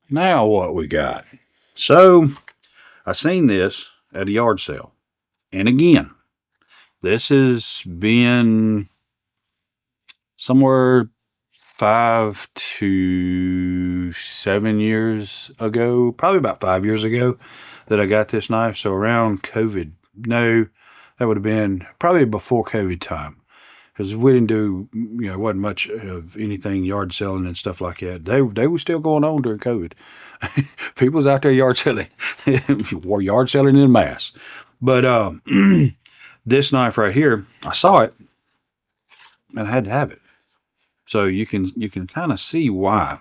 Now what we got? So I seen this at a yard sale. And again, this has been somewhere 5 to 7 years ago, probably about 5 years ago that I got this knife. So around COVID. No, that would have been probably before COVID time. Because we didn't do, wasn't much of anything yard selling and stuff like that. They were still going on during COVID. People was out there yard selling, or yard selling in mass. But this knife right here, I saw it and I had to have it. So you can kind of see why,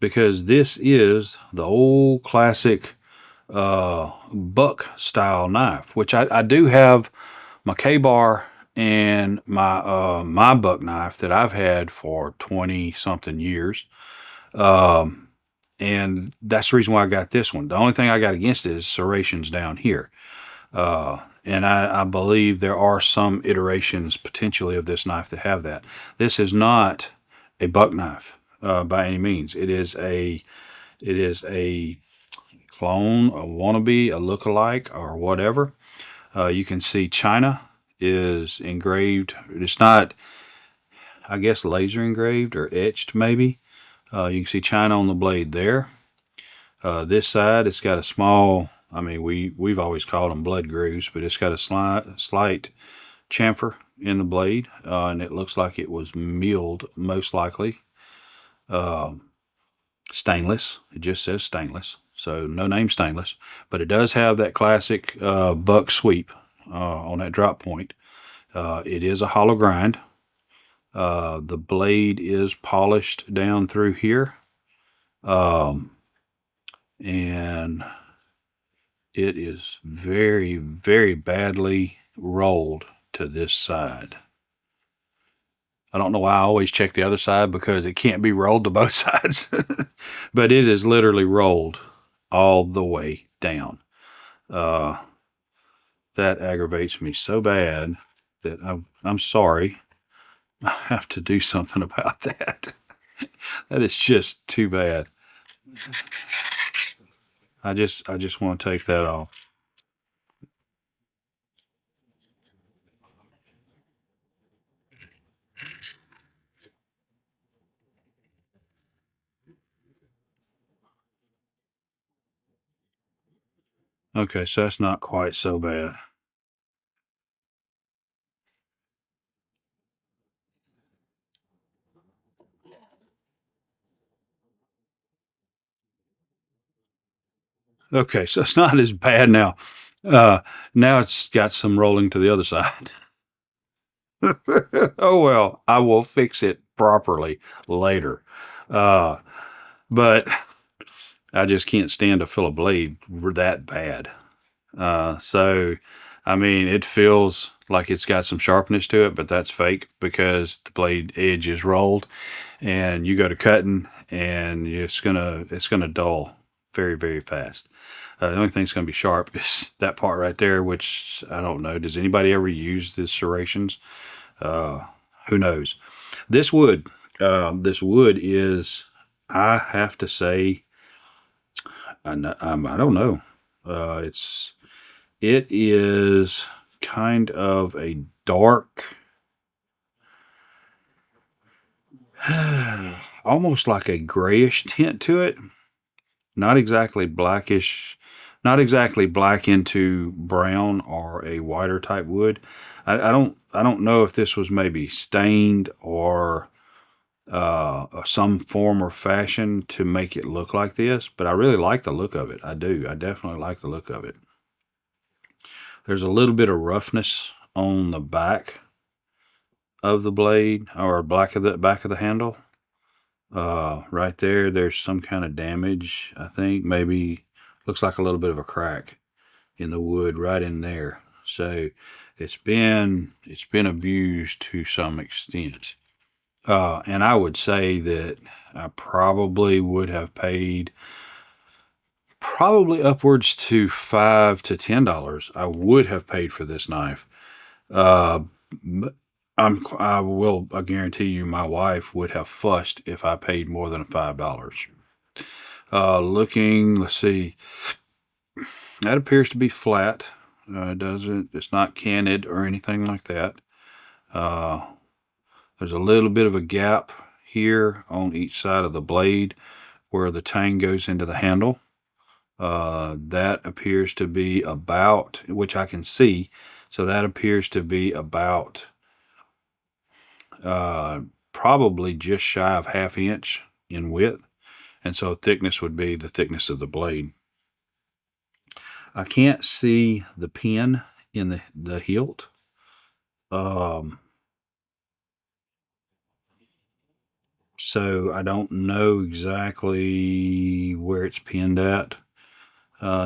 because this is the old classic buck style knife, which I do have my K-bar and my buck knife that I've had for 20 something years. And that's the reason why I got this one. The only thing I got against it is serrations down here. And I believe there are some iterations potentially of this knife that have that. This is not a buck knife by any means. It is a clone, a wannabe, a lookalike, or whatever. You can see China is engraved. It's not, I guess, laser engraved or etched maybe. You can see China on the blade there. This side, it's got a small, we've always called them blood grooves, but it's got a slight chamfer in the blade, and it looks like it was milled, most likely. Stainless. It just says stainless, so no name stainless, but it does have that classic buck sweep on that drop point. It is a hollow grind. The blade is polished down through here. And it is very, very badly rolled to this side. I don't know why I always check the other side, because it can't be rolled to both sides. But it is literally rolled all the way down. That aggravates me so bad that I'm sorry. I have to do something about that. That is just too bad. I just want to take that off. Okay, so that's not quite so bad. Okay, so it's not as bad now. Now it's got some rolling to the other side. Oh well, I will fix it properly later. Uh, but I just can't stand to feel a blade that bad. So, it feels like it's got some sharpness to it, but that's fake because the blade edge is rolled, and you go to cutting, and it's gonna dull very, very fast. The only thing that's gonna be sharp is that part right there, which I don't know. Does anybody ever use the serrations? Who knows? This wood, this wood is, I have to say, I don't know. It is kind of a dark, almost like a grayish tint to it. Not exactly blackish, not exactly black into brown or a whiter type wood. I don't know if this was maybe stained or some form or fashion to make it look like this, but I really like the look of it. I do. I definitely like the look of it. There's a little bit of roughness on the back of the blade, or back of the handle. Right there, there's some kind of damage. I think maybe looks like a little bit of a crack in the wood right in there. So it's been abused to some extent. And I would say that I probably would have paid probably upwards to $5 to $10. I would have paid for this knife. Uh, I guarantee you, my wife would have fussed if I paid more than $5. Looking, let's see, that appears to be flat. It's not canted or anything like that. There's a little bit of a gap here on each side of the blade where the tang goes into the handle. That appears to be about, which I can see, so that appears to be about probably just shy of 1/2 inch in width. And so thickness would be the thickness of the blade. I can't see the pin in the hilt. So I don't know exactly where it's pinned at.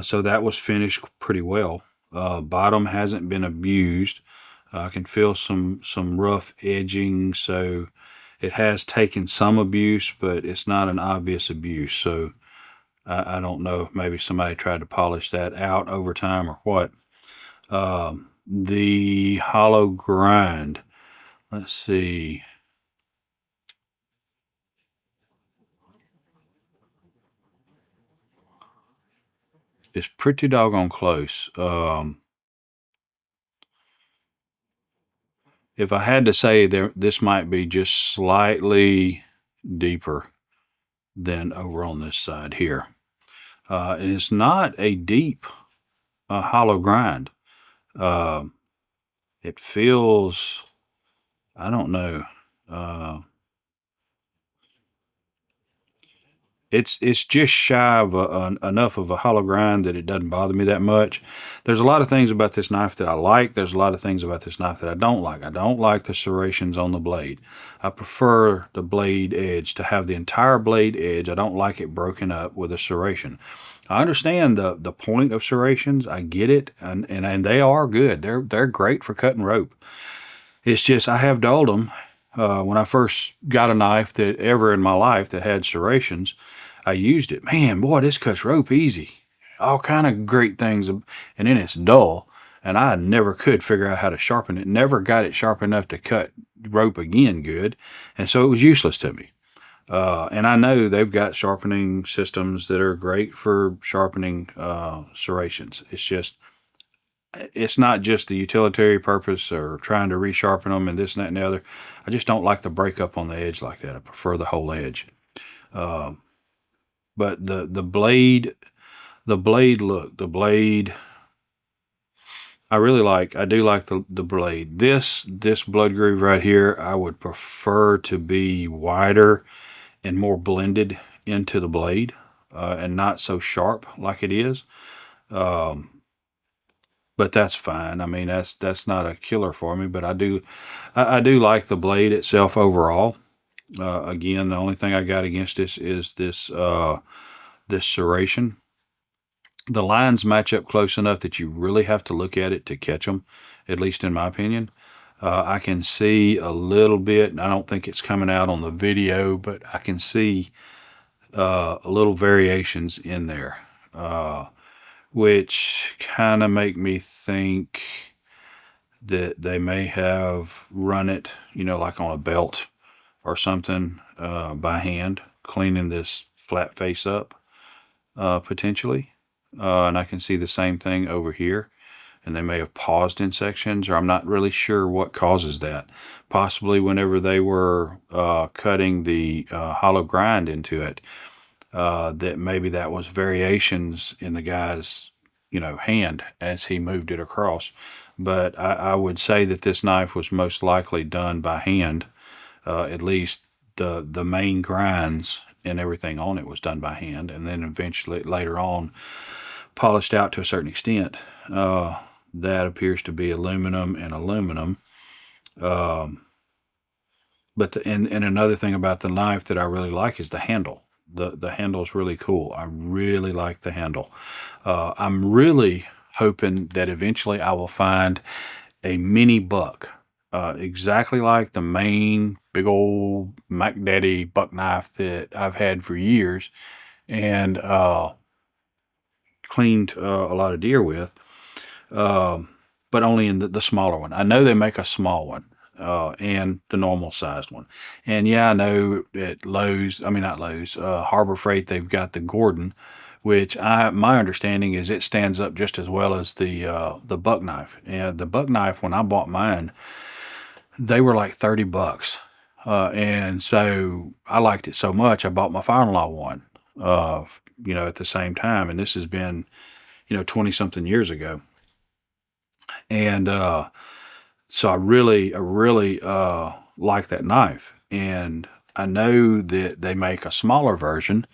So that was finished pretty well. Bottom hasn't been abused. I can feel some rough edging, so it has taken some abuse, but it's not an obvious abuse. So I don't know if maybe somebody tried to polish that out over time or what. The hollow grind. Let's see. It's pretty doggone close. If I had to say, this might be just slightly deeper than over on this side here. And it's not a deep hollow grind. It feels, I don't know. It's just shy of enough of a hollow grind that it doesn't bother me that much. There's a lot of things about this knife that I like. There's a lot of things about this knife that I don't like. I don't like the serrations on the blade. I prefer the blade edge to have the entire blade edge. I don't like it broken up with a serration. I understand the point of serrations. I get it, and they are good. They're great for cutting rope. It's just I have dulled them. When I first got a knife that ever in my life that had serrations, I used it. Man, boy, this cuts rope easy. All kind of great things, and then it's dull, and I never could figure out how to sharpen it. Never got it sharp enough to cut rope again good, and so it was useless to me. And I know they've got sharpening systems that are great for sharpening serrations. It's not just the utilitarian purpose or trying to resharpen them and this and that and the other. I just don't like the breakup on the edge like that. I prefer the whole edge. But the blade look, the blade, I really like. I do like the blade. This blood groove right here, I would prefer to be wider and more blended into the blade, and not so sharp like it is. But that's fine. I mean, that's not a killer for me. But I do like the blade itself overall. Again, the only thing I got against this is this serration. The lines match up close enough that you really have to look at it to catch them, at least in my opinion. I can see a little bit, and I don't think it's coming out on the video, but I can see little variations in there, which kind of make me think that they may have run it, like on a belt or something, by hand, cleaning this flat face up, potentially. And I can see the same thing over here. And they may have paused in sections, or I'm not really sure what causes that. Possibly whenever they were cutting the hollow grind into it, that maybe that was variations in the guy's, hand as he moved it across. But I would say that this knife was most likely done by hand. At least the main grinds and everything on it was done by hand, and then eventually later on polished out to a certain extent. That appears to be aluminum and aluminum. But and another thing about the knife that I really like is the handle. The handle is really cool. I really like the handle. I'm really hoping that eventually I will find a mini buck, exactly like the main big old Mac Daddy buck knife that I've had for years and cleaned a lot of deer with, but only in the smaller one. I know they make a small one. and the normal sized one. And yeah, I know at Lowe's, I mean not Lowe's, Harbor Freight, they've got the Gordon, which my understanding is it stands up just as well as the buck knife. And the buck knife, when I bought mine, they were like $30. And so I liked it so much, I bought my father-in-law one, at the same time. And this has been, 20 something years ago. And, so I really like that knife. And I know that they make a smaller version,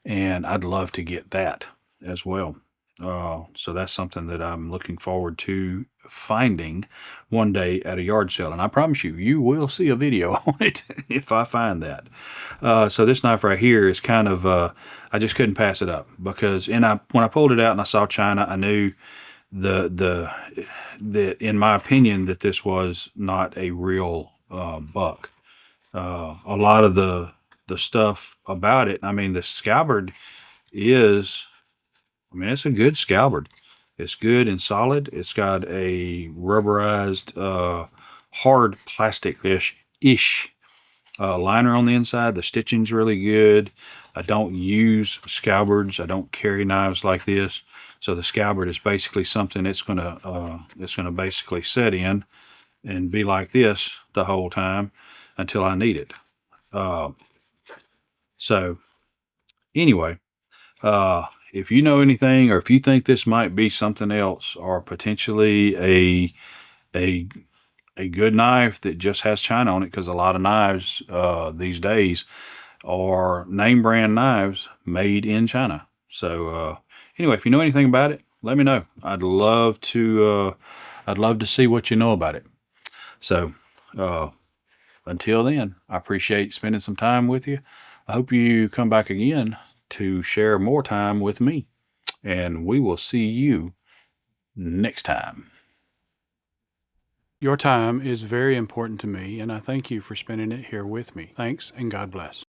and I'd love to get that as well. So that's something that I'm looking forward to finding one day at a yard sale. And I promise you, you will see a video on it if I find that. So this knife right here is kind of, I just couldn't pass it up because, when I pulled it out and I saw China, I knew that in my opinion that this was not a real buck. A lot of the stuff about it, I mean, the scabbard is, I mean, it's a good scabbard. It's good and solid. It's got a rubberized, hard plastic-ish liner on the inside. The stitching's really good. I don't use scabbards. I don't carry knives like this. So the scabbard is basically something it's gonna basically set in and be like this the whole time until I need it. So anyway, if you know anything, or if you think this might be something else, or potentially a good knife that just has China on it, because a lot of knives these days are name brand knives made in China. So anyway, if you know anything about it, let me know. I'd love to see what you know about it. So until then, I appreciate spending some time with you. I hope you come back again to share more time with me, and we will see you next time. Your time is very important to me, and I thank you for spending it here with me. Thanks, and God bless.